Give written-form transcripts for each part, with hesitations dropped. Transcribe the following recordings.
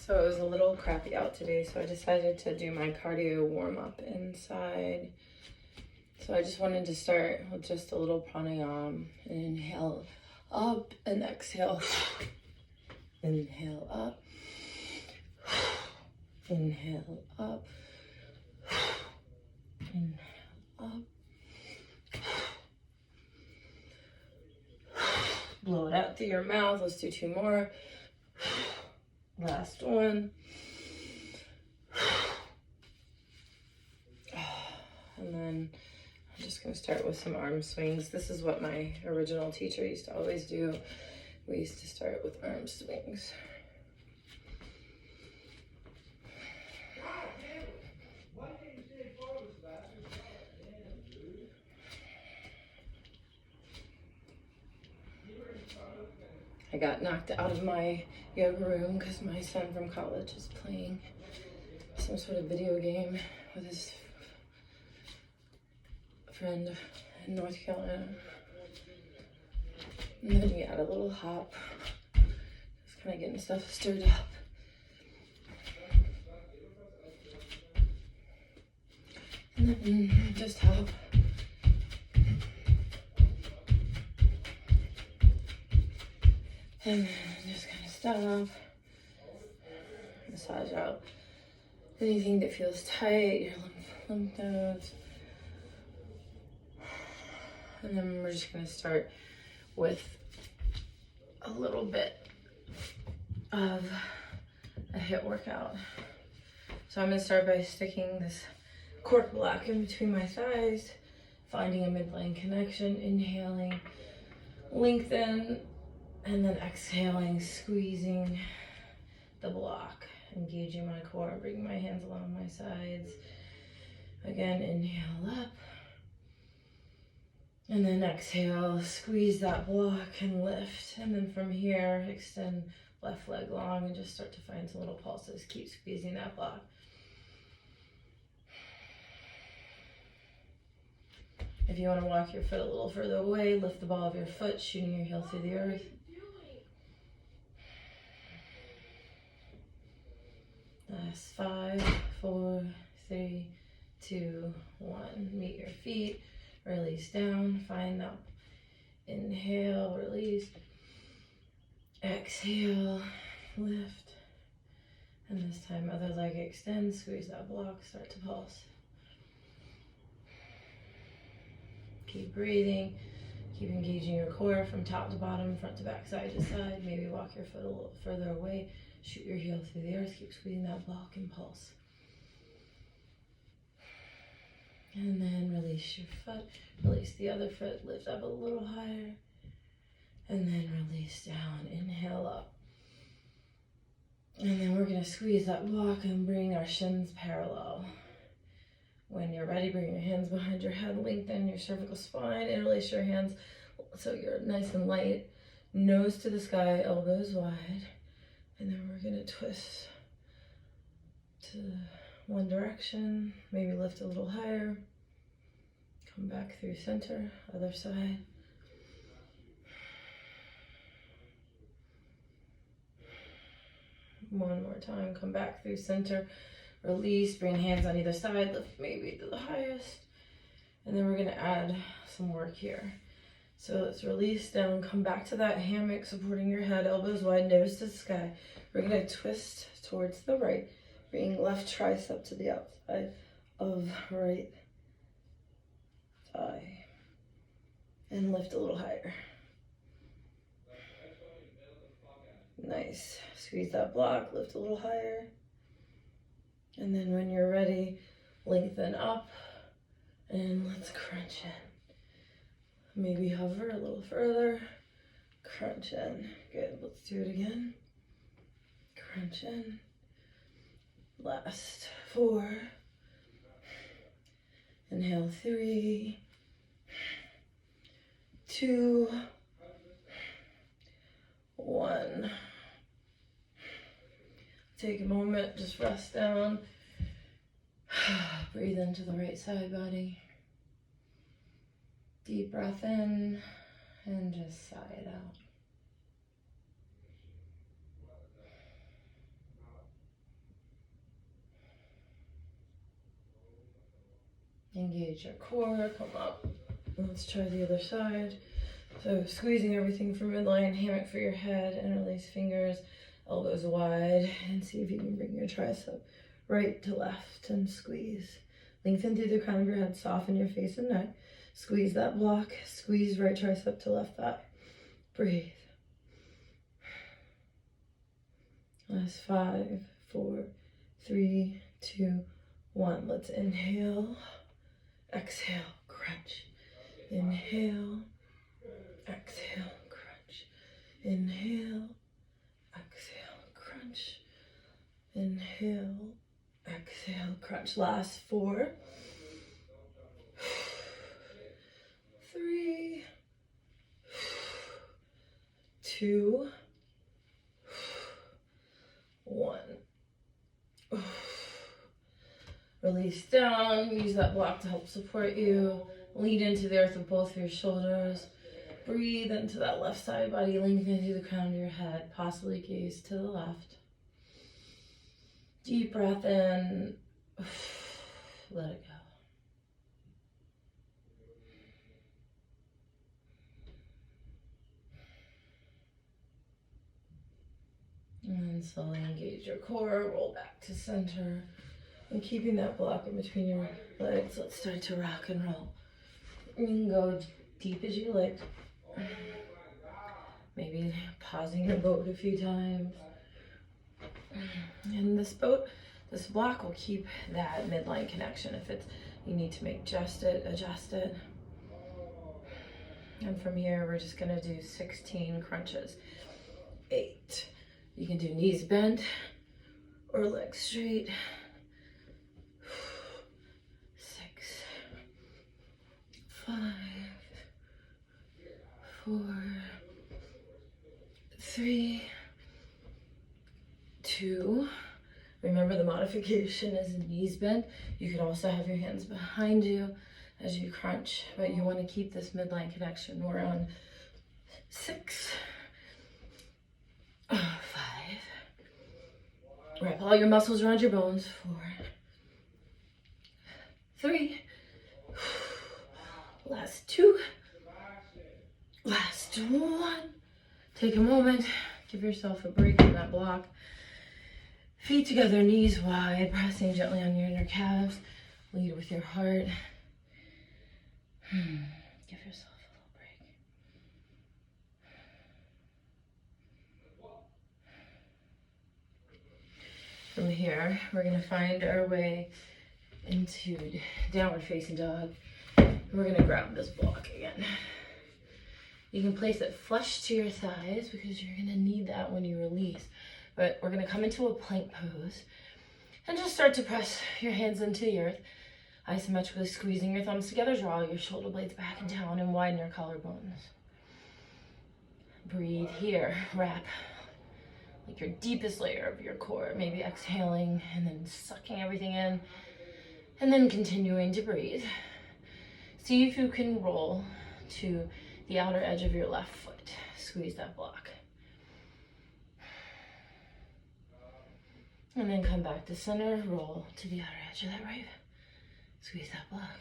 So it was a little crappy out today, so I decided to do my cardio warm-up inside. So I just wanted to start with just a little pranayama. Inhale up and exhale. Inhale up. Inhale up. Inhale up. Blow it out through your mouth. Let's do 2 more. Last one. And then I'm just going to start with some arm swings. This is what my original teacher used to always do. We used to start with arm swings. I got knocked out of my yoga room because my son from college is playing some sort of video game with his friend in North Carolina. And then we had a little hop. Just kind of getting stuff stirred up. And then just hop. And then just kind of stop. Massage out anything that feels tight, your lymph nodes. And then we're just going to start with a little bit of a HIIT workout. So I'm going to start by sticking this cork block in between my thighs, finding a midline connection, inhaling, lengthen, and then exhaling, squeezing the block, engaging my core, bringing my hands along my sides. Again, inhale up. And then exhale, squeeze that block and lift. And then from here, extend left leg long and just start to find some little pulses. Keep squeezing that block. If you want to walk your foot a little further away, lift the ball of your foot, shooting your heel through the earth. Last 5, 4, 3, 2, 1. Meet your feet, release down, find that inhale, release, exhale, lift, and this time other leg extend, squeeze that block, start to pulse. Keep breathing, keep engaging your core from top to bottom, front to back, side to side. Maybe walk your foot a little further away. Shoot your heel through the earth. Keep squeezing that block and pulse. And then release your foot. Release the other foot. Lift up a little higher. And then release down. Inhale up. And then we're going to squeeze that block and bring our shins parallel. When you're ready, bring your hands behind your head. Lengthen your cervical spine. Interlace your hands so you're nice and light. Nose to the sky, elbows wide. And then we're going to twist to one direction, maybe lift a little higher, come back through center, other side. One more time, come back through center, release, bring hands on either side, lift maybe to the highest. And then we're going to add some work here. So let's release down, come back to that hammock, supporting your head, elbows wide, nose to the sky. We're going to twist towards the right, bring left tricep to the outside of right thigh, and lift a little higher. Nice. Squeeze that block, lift a little higher. And then when you're ready, lengthen up, and let's crunch in. Maybe hover a little further, crunch in. Good, let's do it again. Crunch in. Last 4. Inhale 3, 2, 1. Take a moment, just rest down. Breathe into the right side body. Deep breath in and just sigh it out. Engage your core, come up. Let's try the other side. So squeezing everything from midline, hammock for your head, interlace fingers, elbows wide, and see if you can bring your tricep right to left and squeeze. Lengthen through the crown of your head, soften your face and neck. Squeeze that block, squeeze right tricep to left thigh. Breathe. Last 5, 4, 3, 2, 1. Let's inhale, exhale, crunch. Inhale, exhale, crunch. Inhale, exhale, crunch. Inhale, exhale, crunch. Last 4, 3, 2, 1. Release down. Use that block to help support you. Lean into the earth with both of your shoulders. Breathe into that left side body. Lengthen through the crown of your head. Possibly gaze to the left. Deep breath in. Let it go. And then slowly engage your core. Roll back to center. And keeping that block in between your legs, let's start to rock and roll. You can go deep as you like. Maybe pausing your boat a few times. And this block will keep that midline connection. If you need to adjust it. And from here, we're just gonna do 16 crunches. 8. You can do knees bent or legs straight. 6, 5, 4, 3, 2. Remember, the modification is knees bent. You could also have your hands behind you as you crunch, but you want to keep this midline connection. We're on 6, 5. Wrap all your muscles around your bones. 4, 3. Last 2. Last 1. Take a moment. Give yourself a break from that block. Feet together, knees wide, pressing gently on your inner calves. Lead with your heart. Give yourself a little break. From here, we're going to find our way into downward facing dog. And we're going to grab this block again. You can place it flush to your thighs because you're going to need that when you release. But we're going to come into a plank pose and just start to press your hands into the earth, isometrically squeezing your thumbs together. Draw your shoulder blades back and down and widen your collarbones. Breathe here. Wrap like your deepest layer of your core. Maybe exhaling and then sucking everything in and then continuing to breathe. See if you can roll to the outer edge of your left foot. Squeeze that block. And then come back to center, roll to the outer edge of that right. Squeeze that block.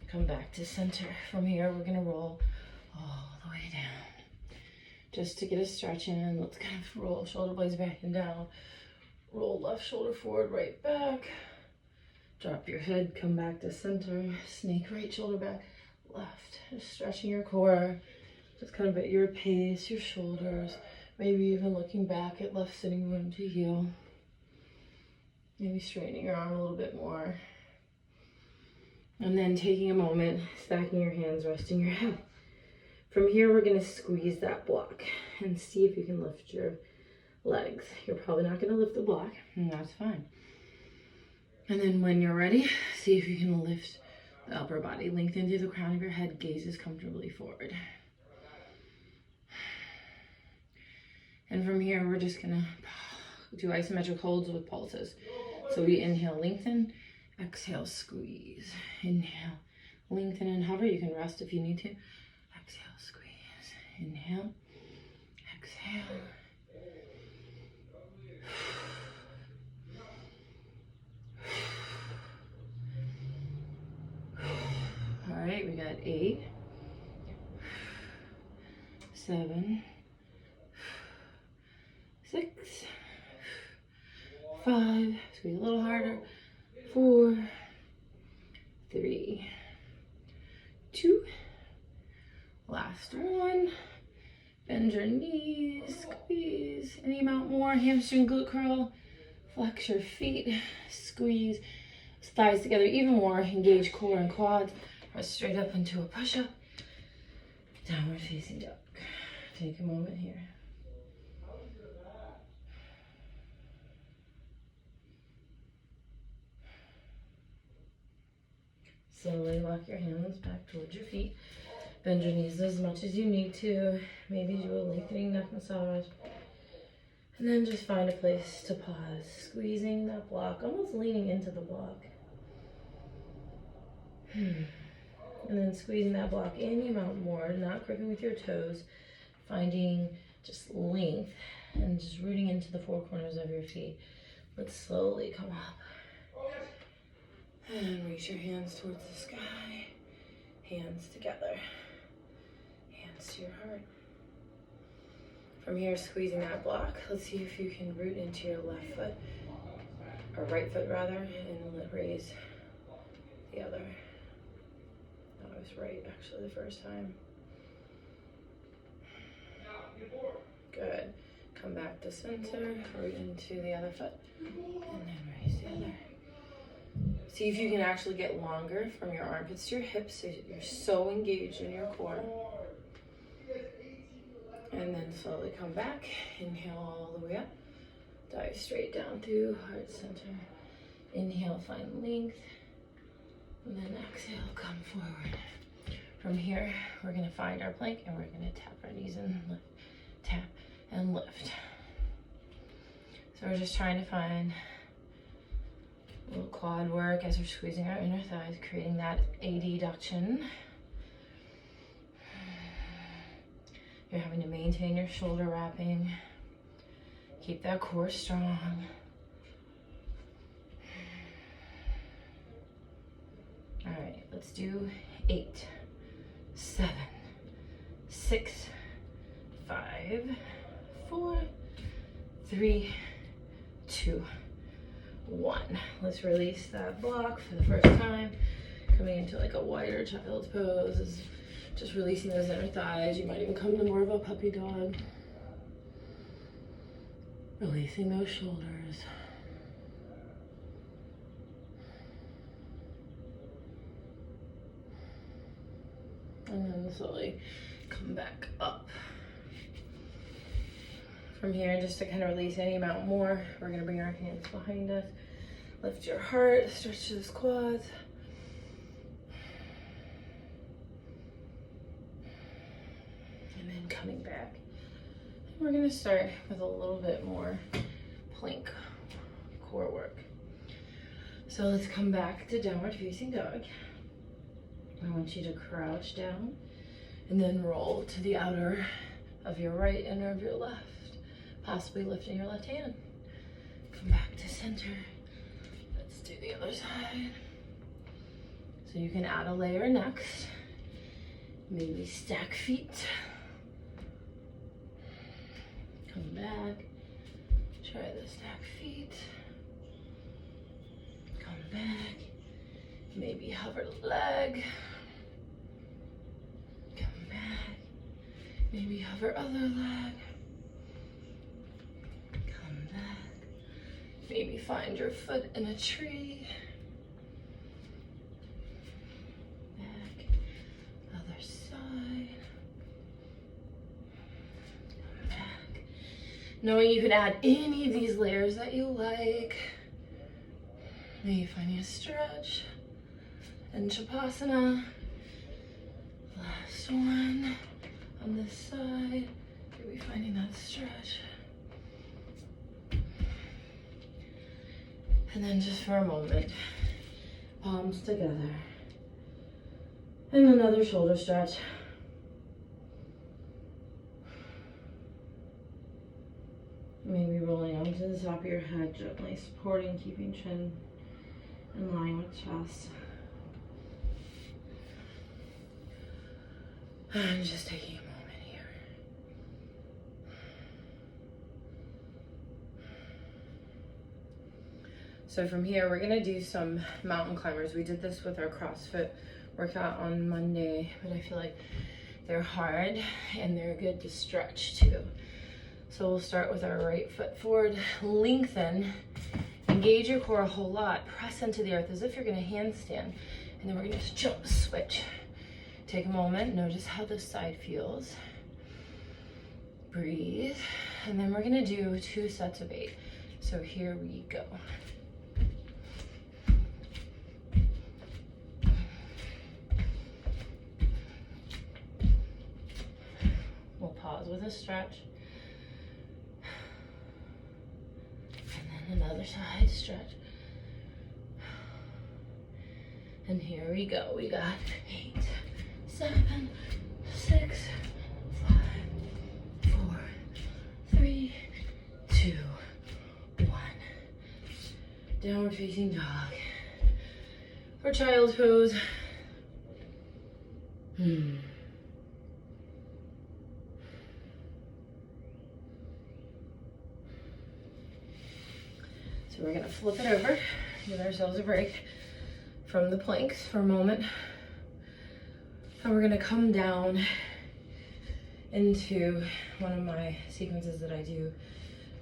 Come back to center. From here, we're gonna roll all the way down. Just to get a stretch in, let's kind of roll shoulder blades back and down. Roll left shoulder forward, right back. Drop your head, come back to center. Snake right shoulder back, left. Just stretching your core. Just kind of at your pace, your shoulders. Maybe even looking back at left sitting bone to heel. Maybe straightening your arm a little bit more. And then taking a moment, stacking your hands, resting your head. From here, we're going to squeeze that block and see if you can lift your legs. You're probably not going to lift the block, and that's fine. And then when you're ready, see if you can lift the upper body. Lengthen through the crown of your head, gazes comfortably forward. And from here, we're just gonna do isometric holds with pulses. So we inhale, lengthen, exhale, squeeze. Inhale, lengthen and hover. You can rest if you need to. Exhale, squeeze. Inhale, exhale. at 8, 7, 6, 5, squeeze a little harder, 4, 3, 2, last one. Bend your knees, squeeze any amount more, hamstring glute curl, flex your feet, squeeze thighs together even more, engage core and quads, press straight up into a push-up, downward facing dog. Take a moment here. Slowly walk your hands back towards your feet. Bend your knees as much as you need to. Maybe do a lengthening neck massage. And then just find a place to pause. Squeezing that block, almost leaning into the block. And then squeezing that block any amount more, not gripping with your toes. Finding just length and just rooting into the four corners of your feet. Let's slowly come up. And reach your hands towards the sky. Hands together. Hands to your heart. From here, squeezing that block, let's see if you can root into your left foot, or right foot rather, and raise the other. That was right actually the first time. Good. Come back to center, root into the other foot, and then raise the other. See if you can actually get longer from your armpits to your hips so you're so engaged in your core. And then slowly come back. Inhale all the way up. Dive straight down through heart center. Inhale, find length. And then exhale, come forward. From here, we're going to find our plank and we're going to tap our knees and lift. Tap and lift. So we're just trying to find a little quad work as we're squeezing our inner thighs, creating that adduction. You're having to maintain your shoulder wrapping. Keep that core strong. All right, let's do 8, 7, 6, 5, 4, 3, 2, 1. Let's release that block for the first time. Coming into like a wider child's pose. Is just releasing those inner thighs. You might even come to more of a puppy dog. Releasing those shoulders. And then slowly come back up. From here, just to kind of release any amount more, we're gonna bring our hands behind us. Lift your heart, stretch those quads. And then coming back. We're gonna start with a little bit more plank core work. So let's come back to downward facing dog. I want you to crouch down and then roll to the outer of your right, inner of your left, possibly lifting your left hand. Come back to center. Let's do the other side. So you can add a layer next. Maybe stack feet. Come back. Try the stack feet. Come back. Maybe hover leg. Come back. Maybe hover other leg. Come back. Maybe find your foot in a tree. Back. Other side. Come back. Knowing you can add any of these layers that you like. Maybe finding a stretch. And Shavasana. Last one on this side. Maybe finding that stretch. And then just for a moment, palms together. And another shoulder stretch. Maybe rolling onto the top of your head, gently supporting, keeping chin in line with chest. And just taking a moment here. So from here, we're gonna do some mountain climbers. We did this with our CrossFit workout on Monday, but I feel like they're hard and they're good to stretch too. So we'll start with our right foot forward, lengthen, engage your core a whole lot, press into the earth as if you're gonna handstand, and then we're gonna just jump switch. Take a moment, notice how this side feels. Breathe, and then we're gonna do 2 sets of 8. So here we go. We'll pause with a stretch. And then another side stretch. And here we go. We got 8, 7, 6, 5, 4, 3, 2, 1. Downward facing dog. Or child's pose. So we're gonna flip it over, give ourselves a break from the planks for a moment. And we're gonna come down into one of my sequences that I do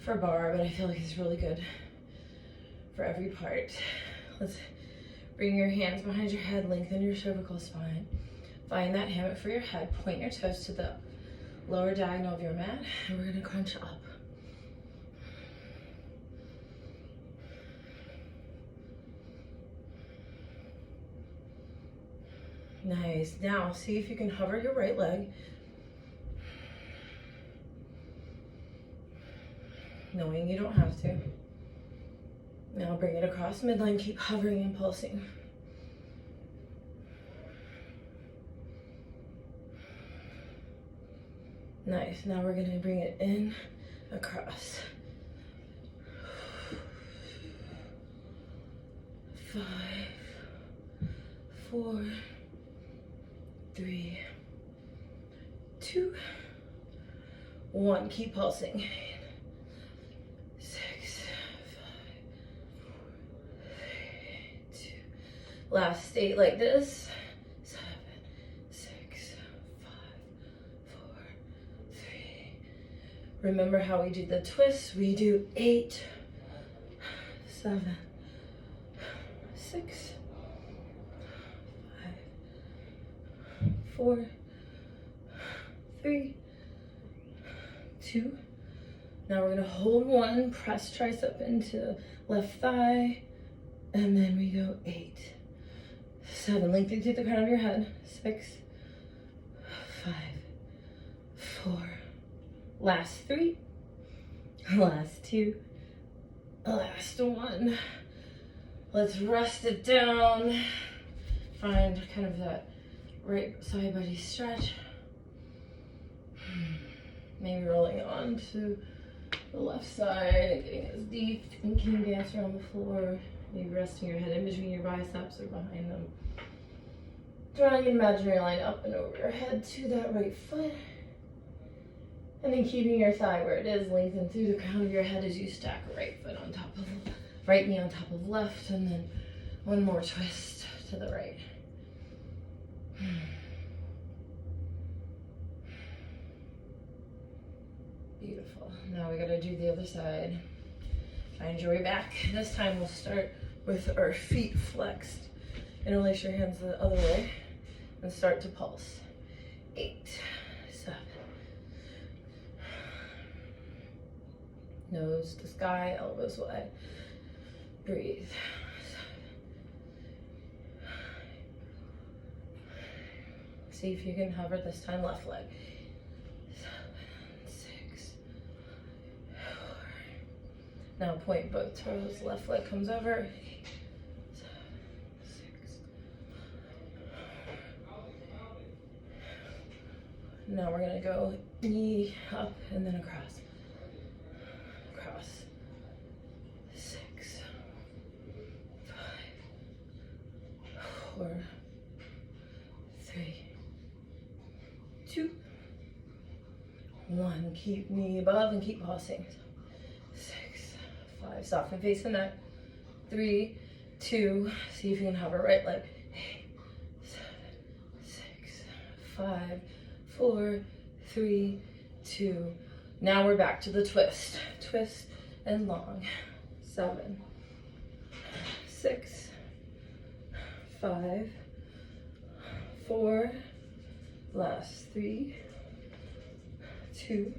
for barre, but I feel like it's really good for every part. Let's bring your hands behind your head, lengthen your cervical spine. Find that hammock for your head, point your toes to the lower diagonal of your mat, and we're gonna crunch up. Nice. Now see if you can hover your right leg. Knowing you don't have to. Now bring it across midline, keep hovering and pulsing. Nice. Now we're going to bring it in, across. 5, 4, 3, 2, 1. Keep pulsing. 6, 5, 4, 3, 2. Last 8 like this. 7, 6, 5, 4, 3. Remember how we do the twists? We do 8, 7, 6, 4, 3, 2. Now we're gonna hold 1, press tricep into left thigh, and then we go 8, 7. Lengthen through the crown of your head. 6, 5, 4. Last 3. Last 2. Last 1. Let's rest it down. Find kind of that right side body stretch. Maybe rolling on to the left side and getting as deep and king dance around the floor. Maybe resting your head in between your biceps or behind them. Drawing an imaginary line up and over your head to that right foot. And then keeping your thigh where it is, lengthen through the crown of your head as you stack right foot on top of right knee on top of left, and then one more twist to the right. Beautiful. Now we gotta do the other side. Find your way back. This time we'll start with our feet flexed. Interlace your hands the other way and start to pulse. 8, 7. Nose to sky, elbows wide. Breathe. 7. See if you can hover this time, left leg. 7, 6, 4. Now point both toes, left leg comes over. 8, 7, 6. Now we're gonna go knee up and then across. Across. 6, 5, 4, 3, 2, 1. Keep knee above and keep pulsing. 6, 5. Soften face and neck. 3, 2. See if you can hover right leg. 8, 7, 6, 5, 4, 3, 2. Now we're back to the twist. Twist and long. 7, 6, 5, 4. Last 3, 2.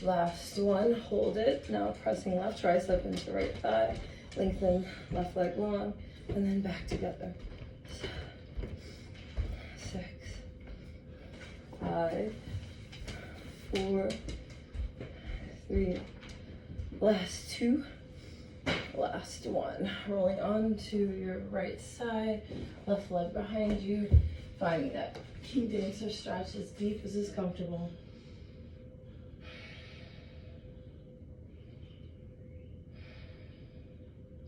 Last 1. Hold it. Now pressing left tricep into right thigh. Lengthen left leg long, and then back together. 6, 5, 4, 3. Last 2. Last 1. Rolling onto your right side, left leg behind you, finding that king dancer stretch as deep as is comfortable.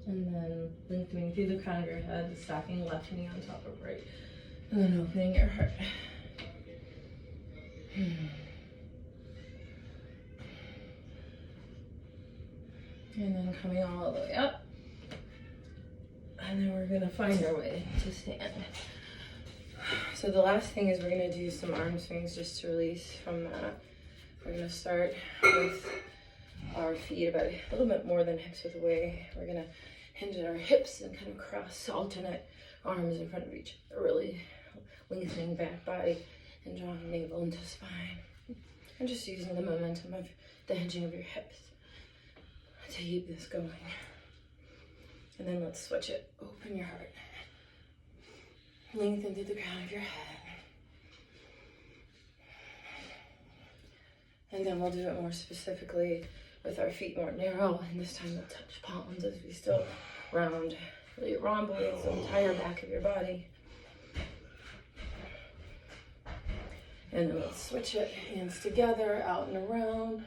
And then lengthening through the crown of your head, stacking left knee on top of right, and then opening your heart. And then coming all the way up. And then we're gonna find our way to stand. So the last thing is we're gonna do some arm swings just to release from that. We're gonna start with our feet about a little bit more than hips width away. We're gonna hinge at our hips and kind of cross alternate arms in front of each other, really lengthening back body and drawing navel into spine. And just using the momentum of the hinging of your hips to keep this going. And then let's switch it. Open your heart. Lengthen through the crown of your head. And then we'll do it more specifically with our feet more narrow, and this time we'll touch palms as we still round, really rhomboids the entire back of your body. And then let's switch it, hands together, out and around.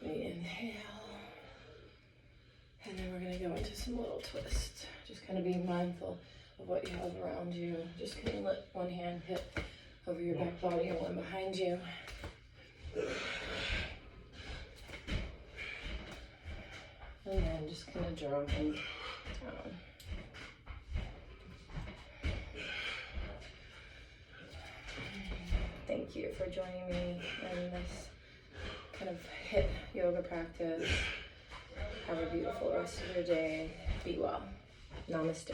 We inhale. And then we're gonna go into some little twists. Just kind of being mindful of what you have around you. Just kind of let one hand hit over your back body and one behind you. And then just kind of dropping down. Thank you for joining me in this kind of HIIT yoga practice. Have a beautiful rest of your day. Be well. Namaste.